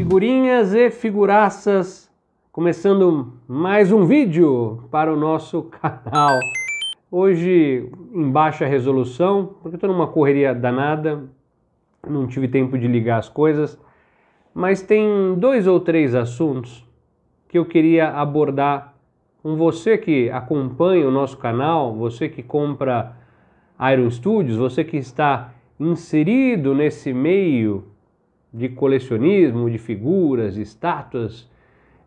Figurinhas e figuraças, começando mais um vídeo para o nosso canal. Hoje em baixa resolução, porque estou numa correria danada, não tive tempo de ligar as coisas, mas tem 2 ou 3 assuntos que eu queria abordar com você que acompanha o nosso canal, você que compra Iron Studios, você que está inserido nesse meio de colecionismo, de figuras, estátuas,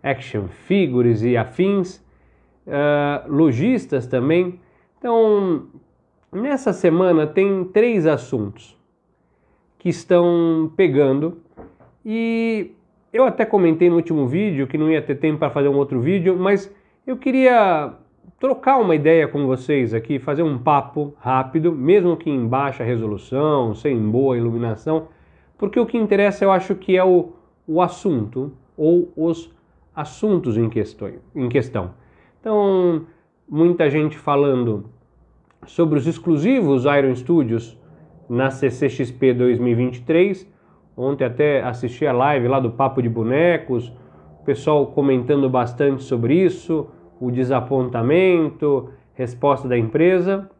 action figures e afins, lojistas também. Então, nessa semana tem 3 assuntos que estão pegando e eu até comentei no último vídeo que não ia ter tempo para fazer um outro vídeo, mas eu queria trocar uma ideia com vocês aqui, fazer um papo rápido, mesmo que em baixa resolução, sem boa iluminação, porque o que interessa eu acho que é o assunto ou os assuntos em questão. Então, muita gente falando sobre os exclusivos Iron Studios na CCXP 2023. Ontem até assisti a live lá do Papo de Bonecos, o pessoal comentando bastante sobre isso, o desapontamento, resposta da empresa.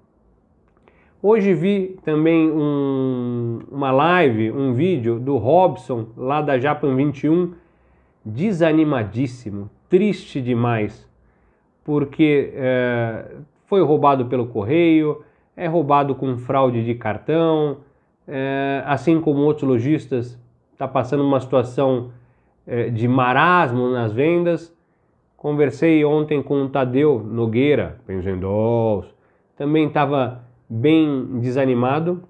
Hoje vi também uma live, um vídeo do Robson, lá da Japan 21, desanimadíssimo, triste demais, porque foi roubado pelo correio, é roubado com fraude de cartão, assim como outros lojistas, está passando uma situação de marasmo nas vendas. Conversei ontem com o Tadeu Nogueira, Penzendolls, também estava bem desanimado,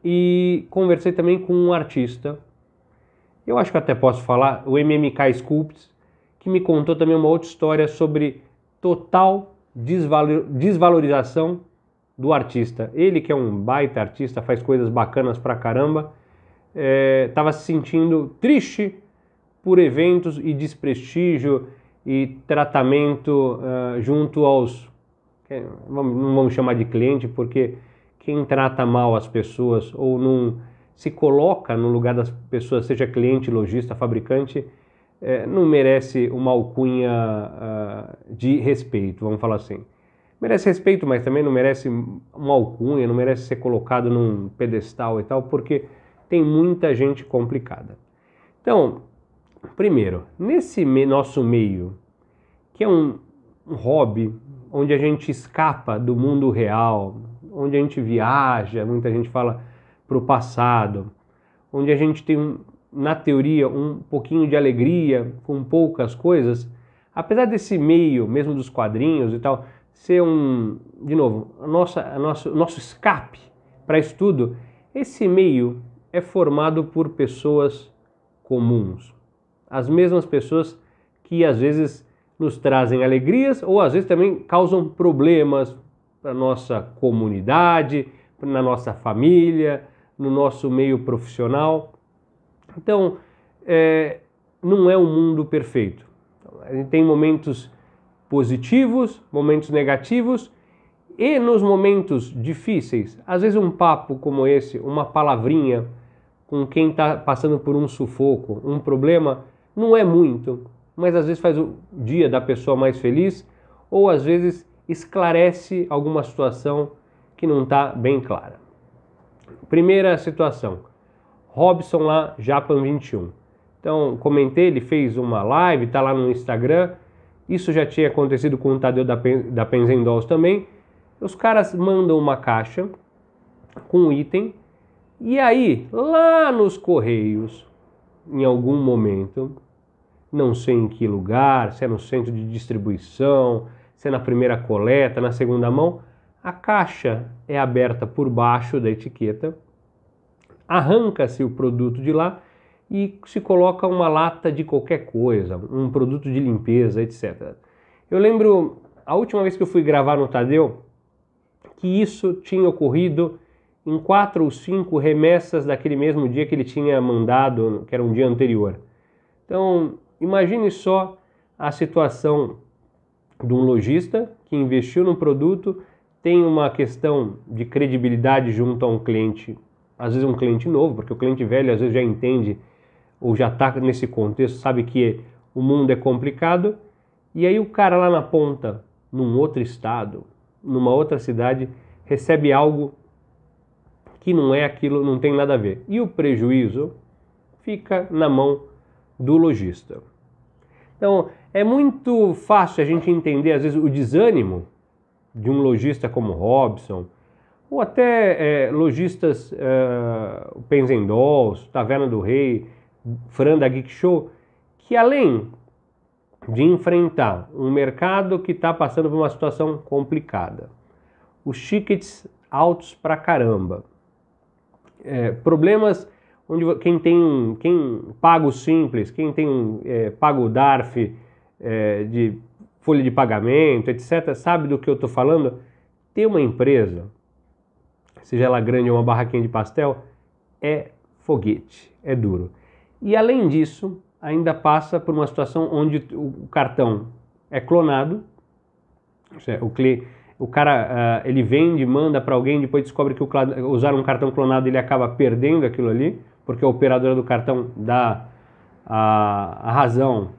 e conversei também com um artista, eu acho que até posso falar, o MMK Sculpts, que me contou também uma outra história sobre total desvalorização do artista. Ele que é um baita artista, faz coisas bacanas pra caramba, estava se sentindo triste por eventos e desprestígio e tratamento junto aos, não vamos chamar de cliente, porque quem trata mal as pessoas ou não se coloca no lugar das pessoas, seja cliente, lojista, fabricante, não merece uma alcunha de respeito, vamos falar assim. Merece respeito, mas também não merece uma alcunha, não merece ser colocado num pedestal e tal, porque tem muita gente complicada. Então, primeiro, nesse nosso meio, que é um hobby, onde a gente escapa do mundo real, onde a gente viaja, muita gente fala para o passado, onde a gente tem, na teoria, um pouquinho de alegria com poucas coisas, apesar desse meio, mesmo dos quadrinhos e tal, ser de novo, nosso escape para isso tudo, esse meio é formado por pessoas comuns, as mesmas pessoas que às vezes nos trazem alegrias ou às vezes também causam problemas para a nossa comunidade, na nossa família, no nosso meio profissional. Então, não é um mundo perfeito. A gente tem momentos positivos, momentos negativos, e nos momentos difíceis, às vezes um papo como esse, uma palavrinha com quem está passando por um sufoco, um problema, não é muito, mas às vezes faz o dia da pessoa mais feliz, ou às vezes esclarece alguma situação que não está bem clara. Primeira situação, Robson lá, Japan 21. Então, comentei, ele fez uma live, está lá no Instagram, isso já tinha acontecido com o Tadeu da Penzendolls também. Os caras mandam uma caixa com um item, e aí, lá nos Correios, em algum momento, não sei em que lugar, se é no centro de distribuição, se é na primeira coleta, na segunda mão, a caixa é aberta por baixo da etiqueta, arranca-se o produto de lá e se coloca uma lata de qualquer coisa, um produto de limpeza, etc. Eu lembro, a última vez que eu fui gravar no Tadeu, que isso tinha ocorrido em 4 ou 5 remessas daquele mesmo dia que ele tinha mandado, que era um dia anterior. Então, imagine só a situação de um lojista que investiu no produto, tem uma questão de credibilidade junto a um cliente, às vezes um cliente novo, porque o cliente velho às vezes já entende ou já está nesse contexto, sabe que o mundo é complicado, e aí o cara lá na ponta, num outro estado, numa outra cidade, recebe algo que não é aquilo, não tem nada a ver. E o prejuízo fica na mão do lojista. Então, é muito fácil a gente entender, às vezes, o desânimo de um lojista como Robson, ou até lojistas, o Penzendols, Taverna do Rei, Fran da Geek Show, que além de enfrentar um mercado que está passando por uma situação complicada, os tickets altos pra caramba, problemas onde quem paga o Simples, quem tem paga o DARF de folha de pagamento, etc., sabe do que eu estou falando? Ter uma empresa, seja ela grande ou uma barraquinha de pastel, é foguete, é duro. E além disso, ainda passa por uma situação onde o cartão é clonado, o cara ele vende, manda para alguém, depois descobre que usar um cartão clonado ele acaba perdendo aquilo ali, porque a operadora do cartão dá a razão.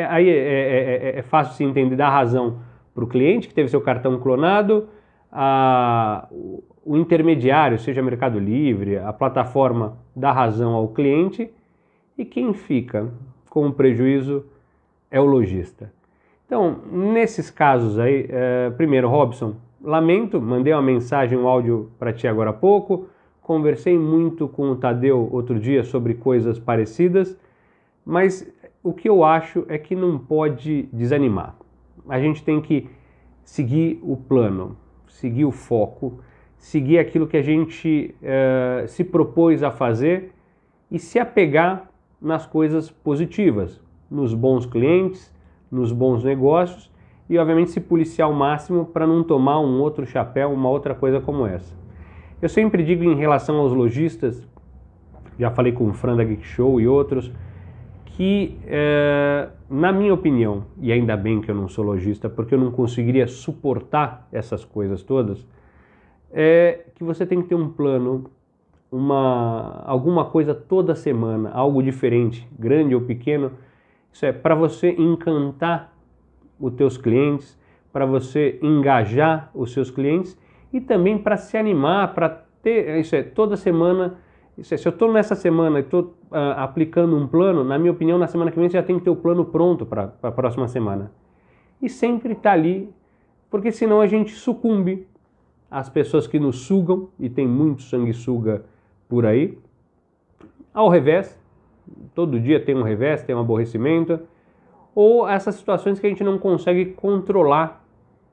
Aí é fácil se entender, dá razão para o cliente que teve seu cartão clonado, o intermediário, seja Mercado Livre, a plataforma dá razão ao cliente, e quem fica com o prejuízo é o lojista. Então, nesses casos aí, primeiro, Robson, lamento, mandei uma mensagem, um áudio para ti agora há pouco, conversei muito com o Tadeu outro dia sobre coisas parecidas, mas o que eu acho é que não pode desanimar. A gente tem que seguir o plano, seguir o foco, seguir aquilo que a gente se propôs a fazer e se apegar nas coisas positivas, nos bons clientes, nos bons negócios e, obviamente, se policiar ao máximo para não tomar um outro chapéu, uma outra coisa como essa. Eu sempre digo em relação aos lojistas, já falei com o Fran da Geek Show e outros, que, na minha opinião, e ainda bem que eu não sou lojista, porque eu não conseguiria suportar essas coisas todas, é que você tem que ter um plano, alguma coisa toda semana, algo diferente, grande ou pequeno. Isso é para você encantar os teus clientes, para você engajar os seus clientes e também para se animar, para ter, toda semana. Se eu estou nessa semana e estou aplicando um plano, na minha opinião, na semana que vem você já tem que ter o plano pronto para a próxima semana. E sempre está ali, porque senão a gente sucumbe às pessoas que nos sugam, e tem muito sanguessuga por aí. Ao revés, todo dia tem um revés, tem um aborrecimento, ou essas situações que a gente não consegue controlar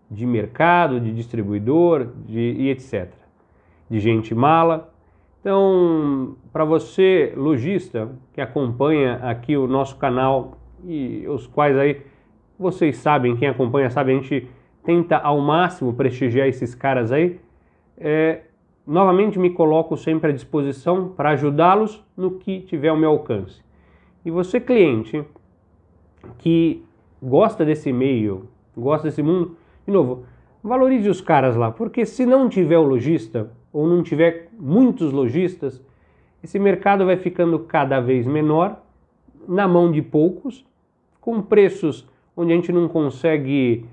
de mercado, de distribuidor, e etc. De gente mala. Então, para você, lojista, que acompanha aqui o nosso canal, e os quais aí, vocês sabem, quem acompanha sabe, a gente tenta ao máximo prestigiar esses caras aí, novamente me coloco sempre à disposição para ajudá-los no que tiver ao meu alcance. E você, cliente, que gosta desse meio, gosta desse mundo, de novo, valorize os caras lá, porque se não tiver o lojista, ou não tiver muitos lojistas, esse mercado vai ficando cada vez menor, na mão de poucos, com preços onde a gente não consegue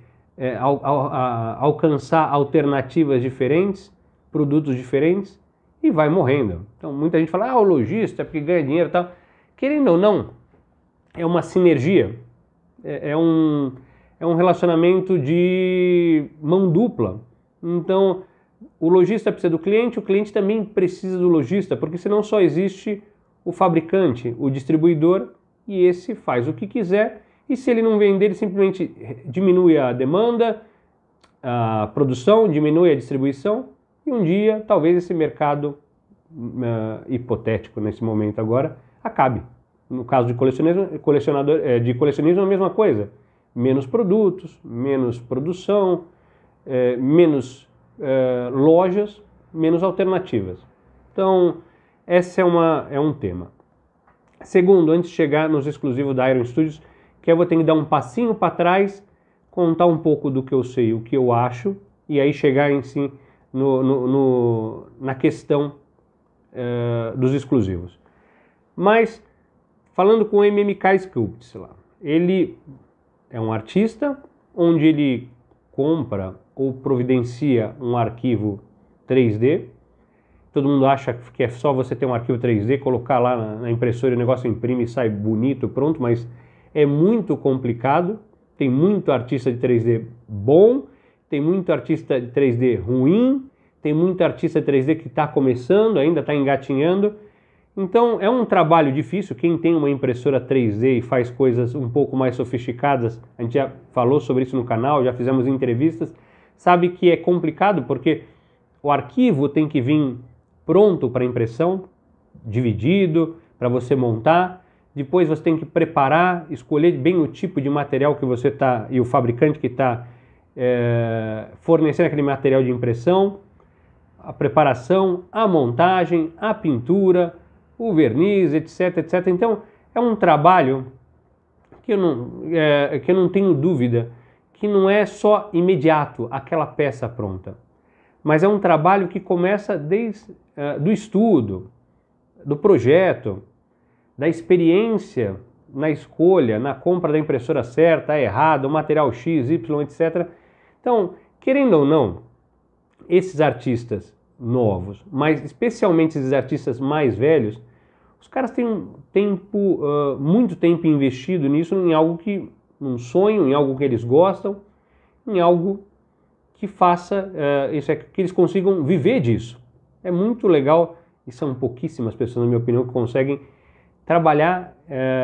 alcançar alternativas diferentes, produtos diferentes, e vai morrendo. Então muita gente fala, o lojista é porque ganha dinheiro e tal. Querendo ou não, é uma sinergia, é um relacionamento de mão dupla. Então, o lojista precisa do cliente, o cliente também precisa do lojista, porque senão só existe o fabricante, o distribuidor, e esse faz o que quiser, e se ele não vender, ele simplesmente diminui a demanda, a produção, diminui a distribuição, e um dia, talvez esse mercado hipotético nesse momento agora, acabe. No caso de colecionismo, é a mesma coisa. Menos produtos, menos produção, menos lojas, menos alternativas. Então, esse é um tema. Segundo, antes de chegar nos exclusivos da Iron Studios, que eu vou ter que dar um passinho para trás, contar um pouco do que eu sei, o que eu acho, e aí chegar em si na questão dos exclusivos. Mas, falando com o MMK Sculpts lá, ele é um artista onde ele compra ou providencia um arquivo 3D. Todo mundo acha que é só você ter um arquivo 3D, colocar lá na impressora e o negócio imprime e sai bonito, pronto, mas é muito complicado. Tem muito artista de 3D bom, tem muito artista de 3D ruim, tem muito artista de 3D que está começando, ainda está engatinhando. Então é um trabalho difícil. Quem tem uma impressora 3D e faz coisas um pouco mais sofisticadas, a gente já falou sobre isso no canal, já fizemos entrevistas, sabe que é complicado porque o arquivo tem que vir pronto para impressão, dividido, para você montar. Depois você tem que preparar, escolher bem o tipo de material que você está e o fabricante que está fornecendo aquele material de impressão, a preparação, a montagem, a pintura, o verniz, etc, etc. Então é um trabalho que eu não tenho dúvida que não é só imediato aquela peça pronta, mas é um trabalho que começa desde do estudo, do projeto, da experiência na escolha, na compra da impressora certa, a errada, o material X, Y, etc. Então, querendo ou não, esses artistas novos, mas especialmente esses artistas mais velhos, os caras têm muito tempo investido nisso, em algo um sonho, em algo que eles gostam, em algo que faça, que eles consigam viver disso. É muito legal, e são pouquíssimas pessoas, na minha opinião, que conseguem trabalhar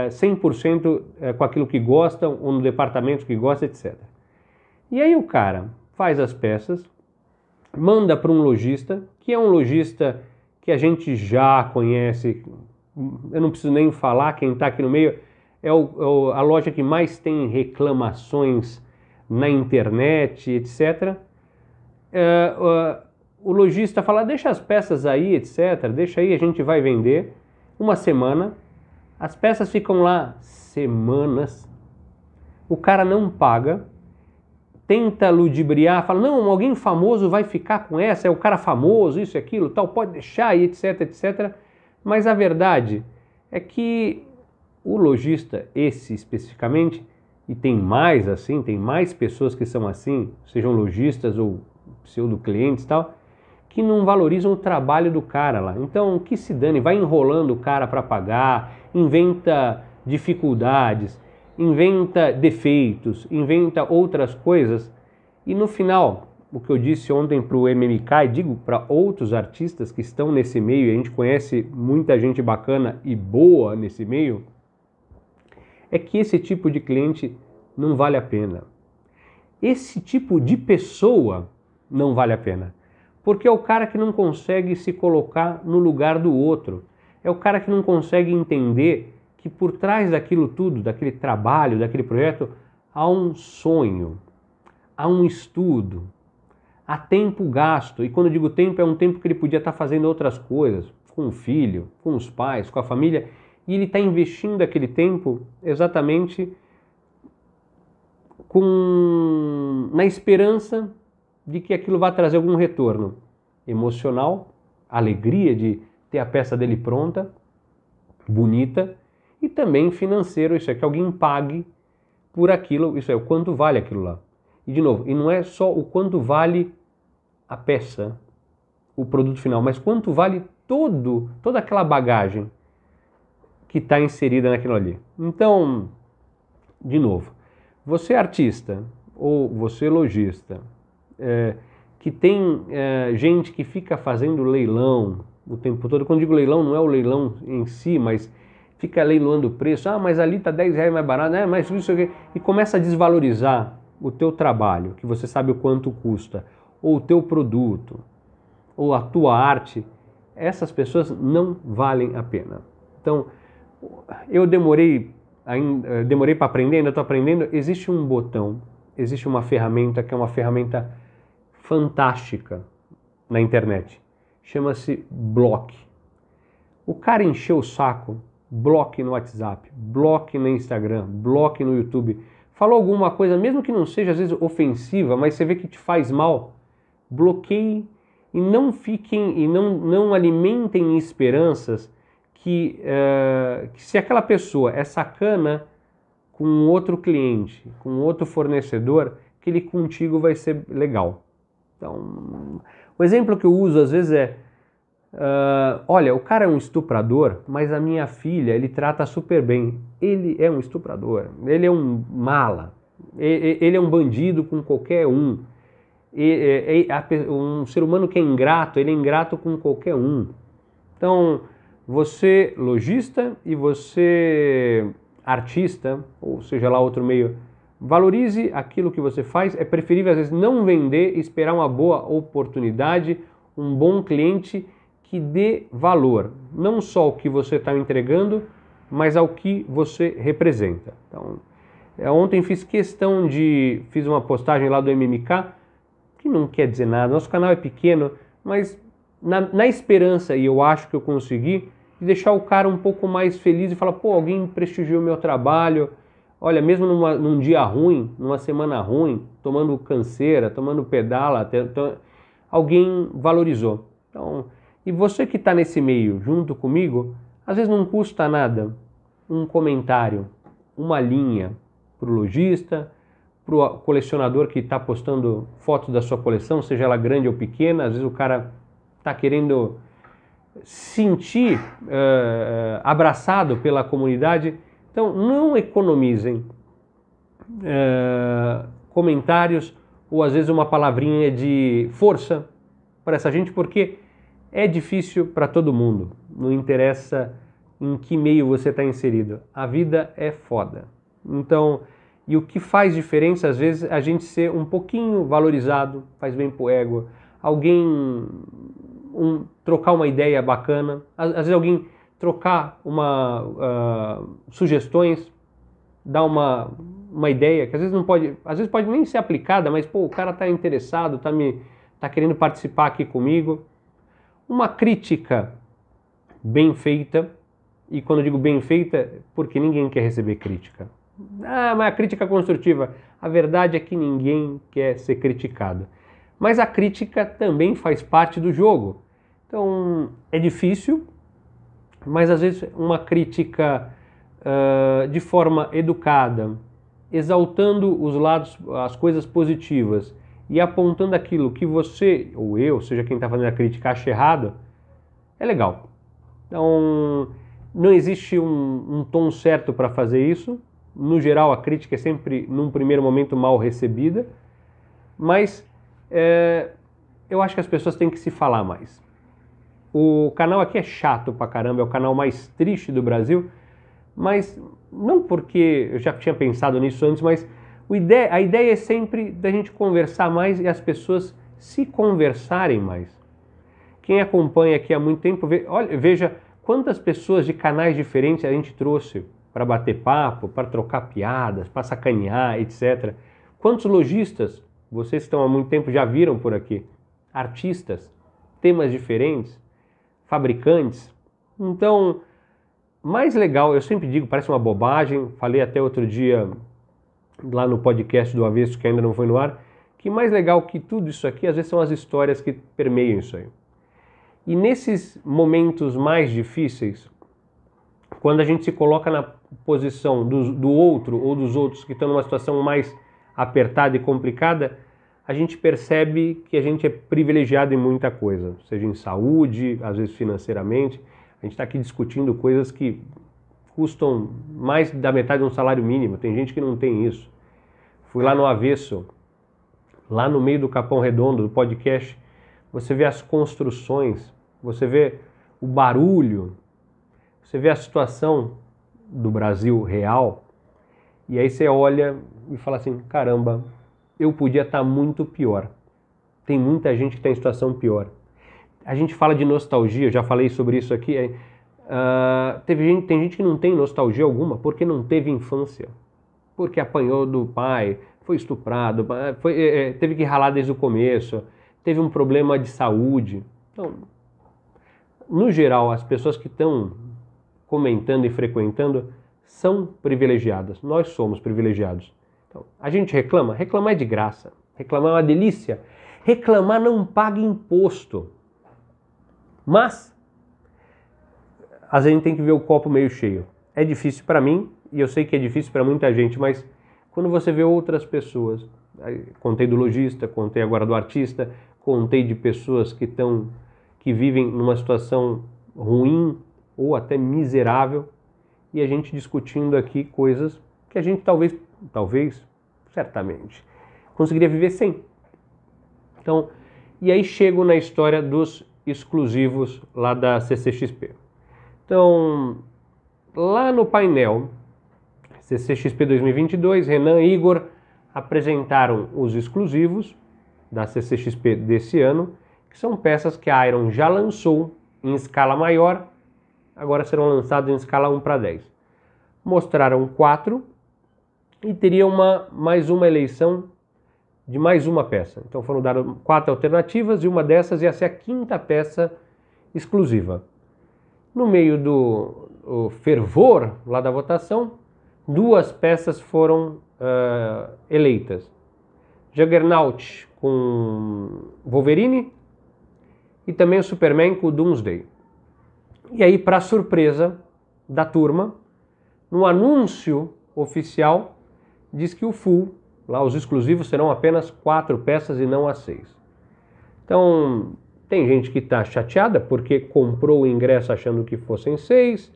100% com aquilo que gostam, ou no departamento que gosta, etc. E aí o cara faz as peças, manda para um lojista, que é um lojista que a gente já conhece, eu não preciso nem falar, quem está aqui no meio, a loja que mais tem reclamações na internet, etc. O lojista fala, deixa as peças aí, etc., deixa aí, a gente vai vender. Uma semana, as peças ficam lá semanas, o cara não paga, tenta ludibriar, fala, não, alguém famoso vai ficar com essa, é o cara famoso, isso e aquilo, tal, pode deixar, etc, etc. Mas a verdade é que o lojista, esse especificamente, e tem mais assim, tem mais pessoas que são assim, sejam lojistas ou pseudo-clientes e tal, que não valorizam o trabalho do cara lá. Então, que se dane, vai enrolando o cara para pagar, inventa dificuldades, inventa defeitos, inventa outras coisas, e no final, o que eu disse ontem para o MMK, e digo para outros artistas que estão nesse meio, e a gente conhece muita gente bacana e boa nesse meio, é que esse tipo de cliente não vale a pena. Esse tipo de pessoa não vale a pena. Porque é o cara que não consegue se colocar no lugar do outro. É o cara que não consegue entender que por trás daquilo tudo, daquele trabalho, daquele projeto, há um sonho, há um estudo, há tempo gasto. E quando eu digo tempo, é um tempo que ele podia estar fazendo outras coisas, com o filho, com os pais, com a família, e ele está investindo aquele tempo exatamente na esperança de que aquilo vai trazer algum retorno emocional, alegria de ter a peça dele pronta, bonita, e também financeiro, isso é que alguém pague por aquilo, isso é o quanto vale aquilo lá. E de novo, e não é só o quanto vale a peça, o produto final, mas quanto vale toda aquela bagagem que está inserida naquilo ali. Então, de novo, você é artista ou você é lojista, que tem gente que fica fazendo leilão o tempo todo. Quando digo leilão, não é o leilão em si, mas fica leiloando o preço. Ah, mas ali está 10 reais mais barato, né? Mas isso aqui. E começa a desvalorizar o teu trabalho, que você sabe o quanto custa, ou o teu produto, ou a tua arte. Essas pessoas não valem a pena. Então, eu demorei para aprender, ainda estou aprendendo. Existe um botão, existe uma ferramenta que é uma ferramenta fantástica na internet. Chama-se Block. O cara encheu o saco, bloque no WhatsApp, bloque no Instagram, bloque no YouTube. Falou alguma coisa, mesmo que não seja às vezes ofensiva, mas você vê que te faz mal, bloqueie e não fiquem e não alimentem esperanças que se aquela pessoa é sacana com outro cliente, com outro fornecedor, que ele contigo vai ser legal. Então, o exemplo que eu uso às vezes é, olha, o cara é um estuprador, mas a minha filha ele trata super bem. Ele é um estuprador, ele é um mala, ele é um bandido com qualquer um. Um ser humano que é ingrato, ele é ingrato com qualquer um. Então, você lojista e você artista, ou seja lá outro meio, valorize aquilo que você faz. É preferível às vezes não vender, esperar uma boa oportunidade, um bom cliente que dê valor, não só ao que você está entregando, mas ao que você representa. Então, ontem fiz uma postagem lá do MMK, que não quer dizer nada, nosso canal é pequeno, mas na esperança, e eu acho que eu consegui, de deixar o cara um pouco mais feliz e falar, pô, alguém prestigiou meu trabalho, olha, mesmo num dia ruim, numa semana ruim, tomando canseira, tomando pedala, alguém valorizou. Então, e você que está nesse meio, junto comigo, às vezes não custa nada um comentário, uma linha para o lojista, para o colecionador que está postando fotos da sua coleção, seja ela grande ou pequena. Às vezes o cara está querendo sentir abraçado pela comunidade. Então não economizem comentários ou às vezes uma palavrinha de força para essa gente, porque é difícil para todo mundo, não interessa em que meio você está inserido, a vida é foda. Então, e o que faz diferença, às vezes, a gente ser um pouquinho valorizado, faz bem pro ego, alguém trocar uma ideia bacana, às vezes alguém trocar sugestões, dar uma ideia, que às vezes não pode, às vezes pode nem ser aplicada, mas pô, o cara está interessado, tá querendo participar aqui comigo. Uma crítica bem feita, e quando eu digo bem feita, porque ninguém quer receber crítica. Mas a crítica construtiva, a verdade é que ninguém quer ser criticado. Mas a crítica também faz parte do jogo. Então é difícil, mas às vezes uma crítica de forma educada, exaltando os lados, as coisas positivas e apontando aquilo que você, ou eu, seja quem está fazendo a crítica, acha errado, é legal. Então não existe um tom certo para fazer isso. No geral, a crítica é sempre, num primeiro momento, mal recebida, mas eu acho que as pessoas têm que se falar mais. O canal aqui é chato pra caramba, é o canal mais triste do Brasil, mas não porque eu já tinha pensado nisso antes, mas a ideia é sempre da gente conversar mais e as pessoas se conversarem mais. Quem acompanha aqui há muito tempo, veja quantas pessoas de canais diferentes a gente trouxe para bater papo, para trocar piadas, para sacanear, etc. Quantos lojistas, vocês que estão há muito tempo já viram por aqui? Artistas, temas diferentes, fabricantes. Então, mais legal, eu sempre digo, parece uma bobagem, falei até outro dia lá no podcast do Avesso, que ainda não foi no ar, que mais legal que tudo isso aqui, às vezes são as histórias que permeiam isso aí. E nesses momentos mais difíceis, quando a gente se coloca na posição do outro ou dos outros que estão numa situação mais apertada e complicada, a gente percebe que a gente é privilegiado em muita coisa, seja em saúde, às vezes financeiramente. A gente está aqui discutindo coisas que custam mais da metade de um salário mínimo, tem gente que não tem isso. Fui lá no Avesso, lá no meio do Capão Redondo, do podcast, você vê as construções, você vê o barulho, você vê a situação do Brasil real, e aí você olha e fala assim, caramba, eu podia estar muito pior. Tem muita gente que está em situação pior. A gente fala de nostalgia, eu já falei sobre isso aqui, tem gente que não tem nostalgia alguma porque não teve infância, porque apanhou do pai, foi estuprado, teve que ralar desde o começo, teve um problema de saúde. Então, no geral, as pessoas que estão comentando e frequentando são privilegiadas. Nós somos privilegiados. Então, a gente reclama? Reclamar é de graça. Reclamar é uma delícia. Reclamar não paga imposto. Mas a gente tem que ver o copo meio cheio. É difícil para mim, e eu sei que é difícil para muita gente, mas quando você vê outras pessoas, contei do lojista, contei agora do artista, contei de pessoas que vivem numa situação ruim ou até miserável, e a gente discutindo aqui coisas que a gente talvez, certamente, conseguiria viver sem. Então, e aí chego na história dos exclusivos lá da CCXP. Então, lá no painel CCXP 2022, Renan e Igor apresentaram os exclusivos da CCXP desse ano, que são peças que a Iron já lançou em escala maior, agora serão lançados em escala 1:10. Mostraram 4 e teria mais uma eleição de mais uma peça. Então foram dadas 4 alternativas e uma dessas ia ser a 5ª peça exclusiva. No meio do fervor lá da votação, 2 peças foram eleitas. Juggernaut com Wolverine e também o Superman com o Doomsday. E aí, para surpresa da turma, no anúncio oficial, diz que o full, lá os exclusivos, serão apenas 4 peças e não as 6. Então, tem gente que está chateada porque comprou o ingresso achando que fossem 6.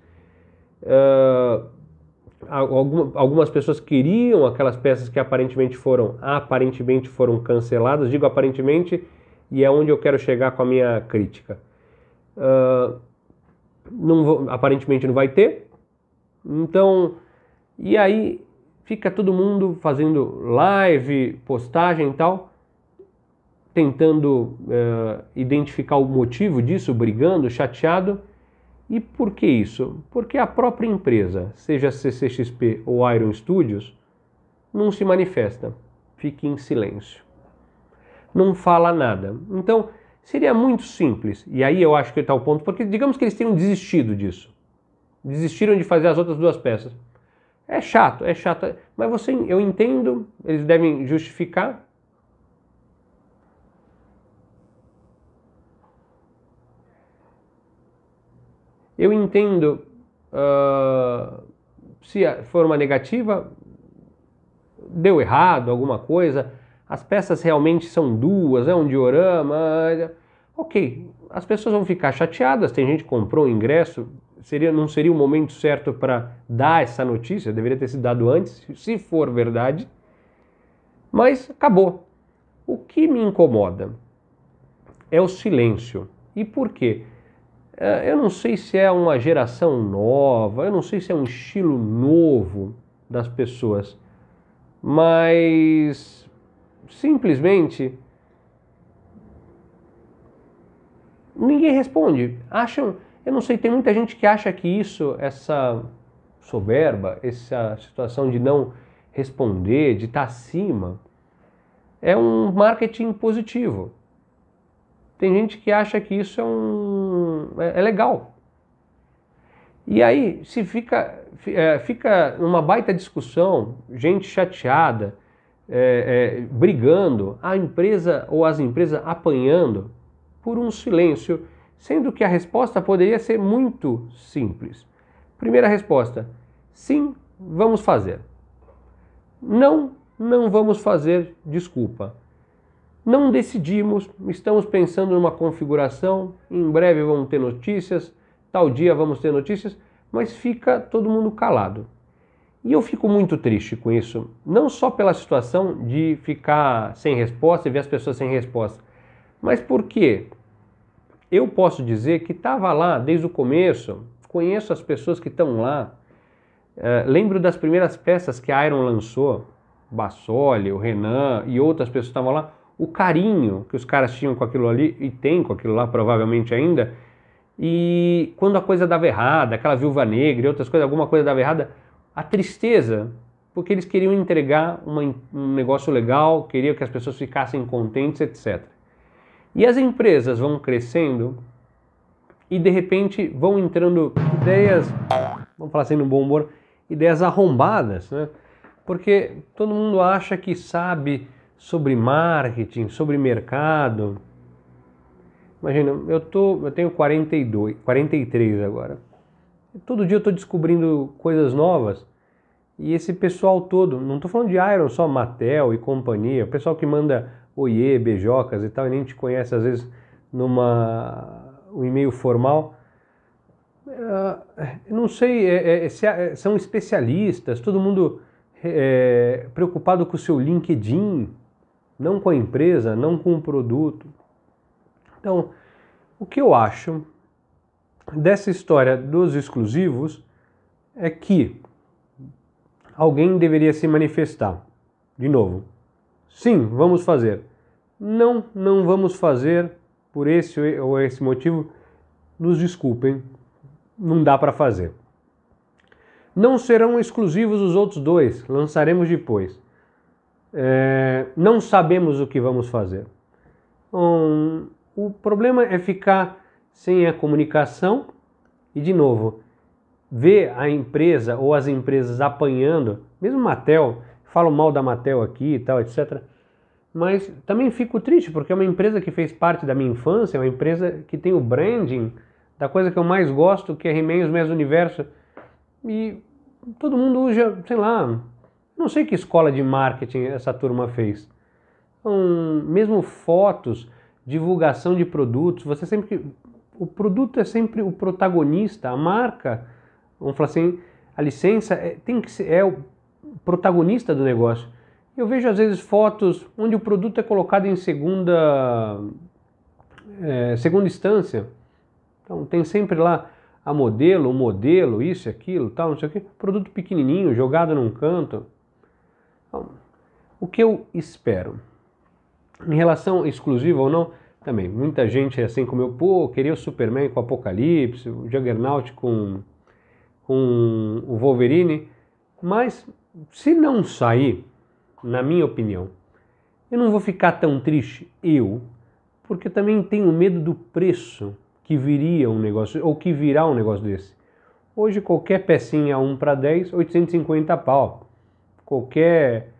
Algumas pessoas queriam aquelas peças que aparentemente foram canceladas. Digo aparentemente, e é onde eu quero chegar com a minha crítica. Aparentemente não vai ter. Então, e aí fica todo mundo fazendo live, postagem e tal, tentando identificar o motivo disso, brigando, chateado. E por que isso? Porque a própria empresa, seja a CCXP ou Iron Studios, não se manifesta, fica em silêncio, não fala nada. Então, seria muito simples, e aí eu acho que está o ponto, porque digamos que eles tenham desistido disso, desistiram de fazer as outras 2 peças. É chato, mas eu entendo, eles devem justificar. Eu entendo, se for uma negativa, deu errado alguma coisa, as peças realmente são 2, é um diorama, ok, as pessoas vão ficar chateadas, tem gente que comprou o ingresso, não seria o momento certo para dar essa notícia, deveria ter sido dado antes, se for verdade, mas acabou. O que me incomoda é o silêncio. E por quê? Eu não sei se é uma geração nova, eu não sei se é um estilo novo das pessoas, mas simplesmente ninguém responde. Eu não sei, tem muita gente que acha que essa soberba, essa situação de não responder, de estar acima, é um marketing positivo. Tem gente que acha que isso é legal. E aí se fica numa baita discussão, gente chateada, brigando, a empresa ou as empresas apanhando por um silêncio, sendo que a resposta poderia ser muito simples. Primeira resposta: sim, vamos fazer. Não, não vamos fazer, desculpa. Não decidimos, estamos pensando numa configuração, em breve vamos ter notícias, tal dia vamos ter notícias, mas fica todo mundo calado. E eu fico muito triste com isso, não só pela situação de ficar sem resposta e ver as pessoas sem resposta, mas porque eu posso dizer que estava lá desde o começo, conheço as pessoas que estão lá, lembro das primeiras peças que a Iron lançou, Bassoli, o Renan e outras pessoas estavam lá, o carinho que os caras tinham com aquilo ali, e tem com aquilo lá provavelmente ainda, e quando a coisa dava errada, aquela Viúva Negra e outras coisas, alguma coisa dava errada, a tristeza, porque eles queriam entregar um negócio legal, queriam que as pessoas ficassem contentes, etc. E as empresas vão crescendo e de repente vão entrando ideias, vamos falar assim no bom humor, ideias arrombadas, né? Porque todo mundo acha que sabe sobre marketing, sobre mercado. Imagina, eu tenho 43 agora. Todo dia eu estou descobrindo coisas novas. E esse pessoal todo, não estou falando de Iron, só Mattel e companhia, o pessoal que manda oiê, beijocas e tal, e nem te conhece às vezes um e-mail formal. Não sei, são especialistas, todo mundo preocupado com o seu LinkedIn, não com a empresa, não com o produto. Então, o que eu acho dessa história dos exclusivos é que alguém deveria se manifestar. De novo, sim, vamos fazer. Não, não vamos fazer por esse ou esse motivo. Nos desculpem, não dá para fazer. Não serão exclusivos os outros dois, lançaremos depois. Não sabemos o que vamos fazer. O problema é ficar sem a comunicação e, de novo, ver a empresa ou as empresas apanhando, mesmo Mattel, falo mal da Mattel aqui e tal, etc. Mas também fico triste porque é uma empresa que fez parte da minha infância, é uma empresa que tem o branding da coisa que eu mais gosto, que é He-Man e os Mestres do Universo. E todo mundo usa, sei lá, não sei que escola de marketing essa turma fez. Então, mesmo fotos, divulgação de produtos, o produto é sempre o protagonista, a marca, vamos falar assim, a licença tem que ser o protagonista do negócio. Eu vejo às vezes fotos onde o produto é colocado em segunda instância. Então tem sempre lá o modelo, isso e aquilo, tal, não sei o quê, produto pequenininho, jogado num canto. Então, o que eu espero? Em relação exclusiva ou não, também, muita gente assim como eu, queria o Superman com o Apocalipse, o Juggernaut com o Wolverine, mas se não sair, na minha opinião, eu não vou ficar tão triste, porque também tenho medo do preço que viria um negócio, ou que virá um negócio desse. Hoje qualquer pecinha 1 para 10, 850 pau. Qualquer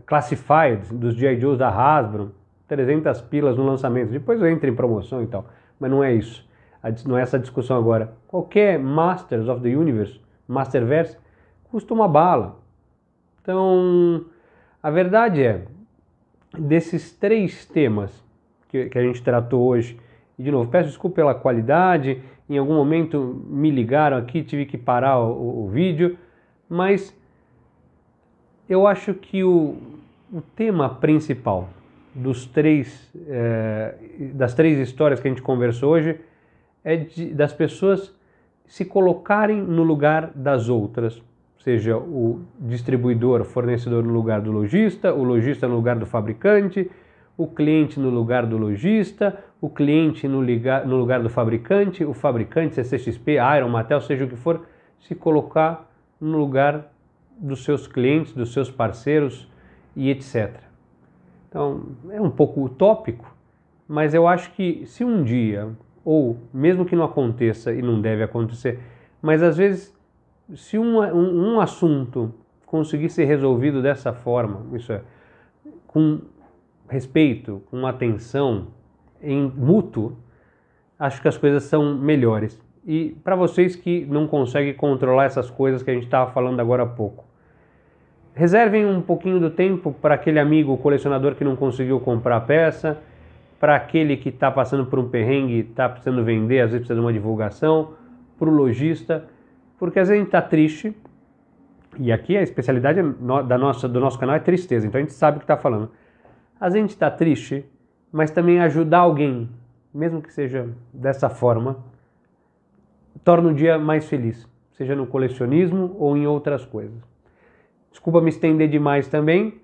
Classified dos G.I. Joes da Hasbro, 300 pilas no lançamento. Depois entra em promoção e tal, mas não é isso. Não é essa discussão agora. Qualquer Masters of the Universe, Masterverse, custa uma bala. Então, a verdade é, desses 3 temas que a gente tratou hoje, e de novo, peço desculpa pela qualidade, em algum momento me ligaram aqui, tive que parar o vídeo, mas eu acho que o tema principal das 3 histórias que a gente conversou hoje é das pessoas se colocarem no lugar das outras, seja o distribuidor, fornecedor no lugar do lojista, o lojista no lugar do fabricante, o cliente no lugar do lojista, o cliente no lugar do fabricante, o fabricante, CCXP, Iron, Mattel, seja o que for, se colocar no lugar dos seus clientes, dos seus parceiros e etc. Então, é um pouco utópico, mas eu acho que se um dia, ou mesmo que não aconteça e não deve acontecer, mas às vezes, se um assunto conseguir ser resolvido dessa forma, isso é, com respeito, com atenção, em mútuo, acho que as coisas são melhores. E para vocês que não conseguem controlar essas coisas que a gente estava falando agora há pouco, reservem um pouquinho do tempo para aquele amigo colecionador que não conseguiu comprar a peça, para aquele que está passando por um perrengue e está precisando vender, às vezes precisa de uma divulgação, para o lojista, porque às vezes a gente está triste, e aqui a especialidade do nosso canal é tristeza, então a gente sabe o que está falando. Às vezes a gente está triste, mas também ajudar alguém, mesmo que seja dessa forma, torna o dia mais feliz, seja no colecionismo ou em outras coisas. Desculpa me estender demais também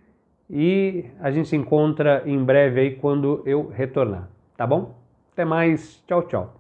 e a gente se encontra em breve aí quando eu retornar, tá bom? Até mais, tchau, tchau.